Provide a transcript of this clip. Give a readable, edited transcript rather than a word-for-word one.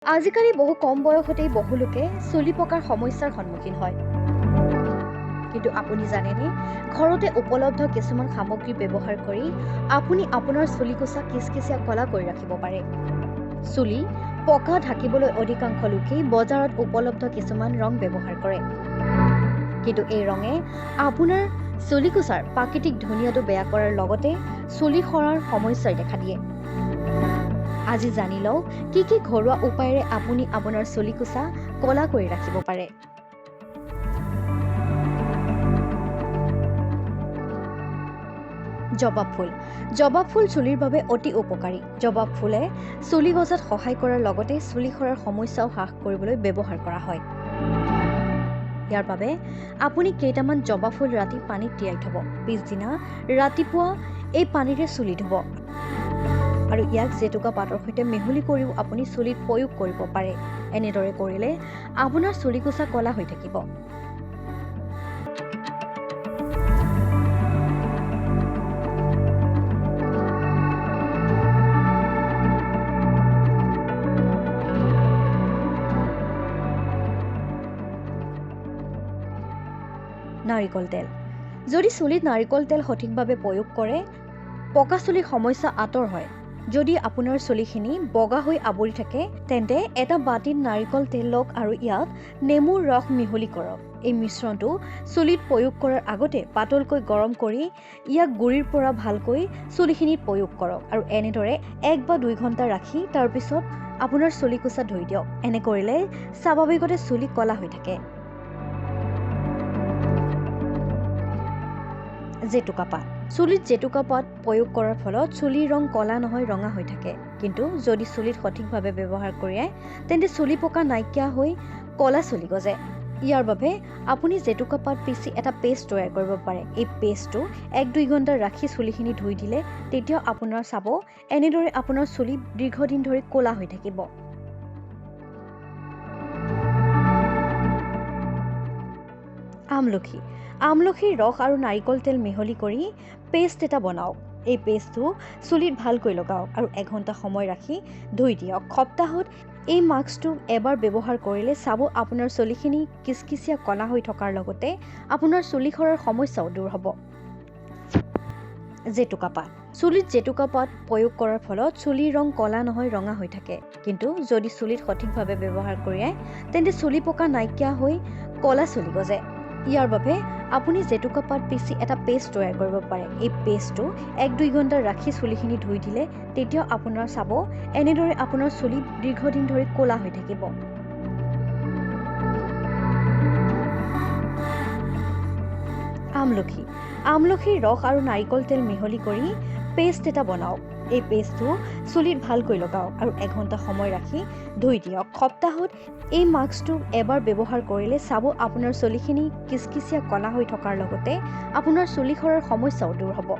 আজিকালি বহু কম বয়সতেই বহু লোকে চুলি পকাৰ সমস্যাৰ সন্মুখীন হয়। কিন্তু আপুনি জানেনে, ঘৰতে উপলব্ধ কিছুমান সামগ্ৰী ব্যৱহাৰ কৰি আপুনি আপোনাৰ চুলিকোছা কিচকিচিয়া কলা কৰি ৰাখিব পাৰে। চুলি পকা ঢাকিবলৈ অধিকাংশ লোকেই বজাৰত উপলব্ধ কিছুমান ৰং ব্যৱহাৰ কৰে। কিন্তু এই ৰঙে আপোনাৰ চুলিকোছাৰ প্ৰাকৃতিক ধুনীয়াটো বেয়া কৰাৰ লগতে চুলি সৰাৰ সমস্যাই দেখা দিয়ে। আজি জানি লওক কি ঘৰুৱা উপায়েৰে আপুনি আপোনাৰ চুলিকোছা কলা কৰি ৰাখিব পাৰে। জবা ফুল চুলিৰ বাবে অতি উপকাৰী। জবা ফুলে চুলি গজাত সহায় কৰাৰ লগতে চুলি সৰাৰ সমস্যাও হ্ৰাস কৰিবলৈ ব্যৱহাৰ কৰা হয়। ইয়াৰ বাবে আপুনি কেইটামান জবা ফুল ৰাতি পানীত তিয়াই থব। পিছদিনা ৰাতিপুৱা এই পানীৰে চুলি ধুব আৰু ইয়াক জেতুকা পাতৰ সৈতে মিহলি কৰিও আপুনি চুলিত প্ৰয়োগ কৰিব পাৰে। এনেদৰে কৰিলে আপোনাৰ চুলিকোছা কলা হৈ থাকিব। নাৰিকল তেল। যদি চুলিত নাৰিকল তেল সঠিকভাৱে প্ৰয়োগ কৰে, পকা চুলিৰ সমস্যা আঁতৰ হয়। যদি আপোনাৰ চুলিখিনি বগা হৈ আৱৰি থাকে, তেন্তে এটা বাটিত নাৰিকল তেল লওক আৰু ইয়াত নেমুৰ ৰস মিহলি কৰক। এই মিশ্ৰণটো চুলিত প্ৰয়োগ কৰাৰ আগতে পাতলকৈ গৰম কৰি ইয়াক গুৰিৰ পৰা ভালকৈ চুলিখিনিত প্ৰয়োগ কৰক আৰু এনেদৰে 1 বা 2 ঘণ্টা ৰাখি তাৰ পিছত আপোনাৰ চুলিকোছা ধুই দিয়ক। এনে কৰিলে স্বাভাৱিকতে চুলি কলা হৈ থাকে। জেতুকা পাত। চুলিত জেতুকা পাত প্ৰয়োগ কৰাৰ ফলত চুলিৰ ৰং কলা নহয়, ৰঙা হৈ থাকে। কিন্তু যদি চুলিত সঠিকভাৱে ব্যৱহাৰ কৰে, তেন্তে চুলি পকা নাইকিয়া হৈ কলা চুলি গজে। ইয়াৰ বাবে আপুনি জেতুকা পাত পিচি এটা পেষ্ট তৈয়াৰ কৰিব পাৰে। এই পেষ্টটো 1-2 ঘণ্টা ৰাখি চুলিখিনি ধুই দিলে তেতিয়া আপোনাৰ চাব এনেদৰে আপোনাৰ চুলি দীৰ্ঘদিন ধৰি কলা হৈ থাকিব। আমলখিৰ ৰস আৰু নাৰিকল তেল মিহলি কৰি পেষ্ট এটা বনাওক। এই পেষ্টটো চুলিত ভালকৈ লগাওক আৰু 1 ঘণ্টা সময় ৰাখি ধুই দিয়ক। সপ্তাহত এই মাস্কটো এবাৰ ব্যৱহাৰ কৰিলে চাব আপোনাৰ চুলিখিনি কিচকিচিয়া কলা হৈ থকাৰ লগতে আপোনাৰ চুলি সৰাৰ সমস্যাও দূৰ হ'ব। জেতুকা পাত। চুলিত জেতুকা পাত প্ৰয়োগ কৰাৰ ফলত চুলিৰ ৰং কলা নহয়, ৰঙা হৈ থাকে। কিন্তু যদি চুলিত সঠিকভাৱে ব্যৱহাৰ কৰে, তেন্তে চুলি পকা নাইকিয়া হৈ কলা চুলি গজে। ইয়াৰ বাবে আপুনি জেতুকা পাত পিচি এটা পেষ্ট তৈয়াৰ কৰিব পাৰে। এই পেষ্টটো 1-2 ঘণ্টা ৰাখি চুলিখিনি ধুই দিলে তেতিয়া আপোনাৰ চাব এনেদৰে আপোনাৰ চুলি দীৰ্ঘদিন ধৰি কলা হৈ থাকিব। আমলখিৰ ৰস আৰু নাৰিকল তেল মিহলি কৰি পেষ্ট এটা বনাওক। এই পেষ্টটো চুলিত ভালকৈ লগাওক আৰু 1 ঘণ্টা সময় ৰাখি ধুই দিয়ক। সপ্তাহত এই মাস্কটো এবাৰ ব্যৱহাৰ কৰিলে চাব আপোনাৰ চুলিখিনি কিচকিচিয়া কলা হৈ থকাৰ লগতে আপোনাৰ চুলি সৰাৰ সমস্যাও দূৰ হ'ব।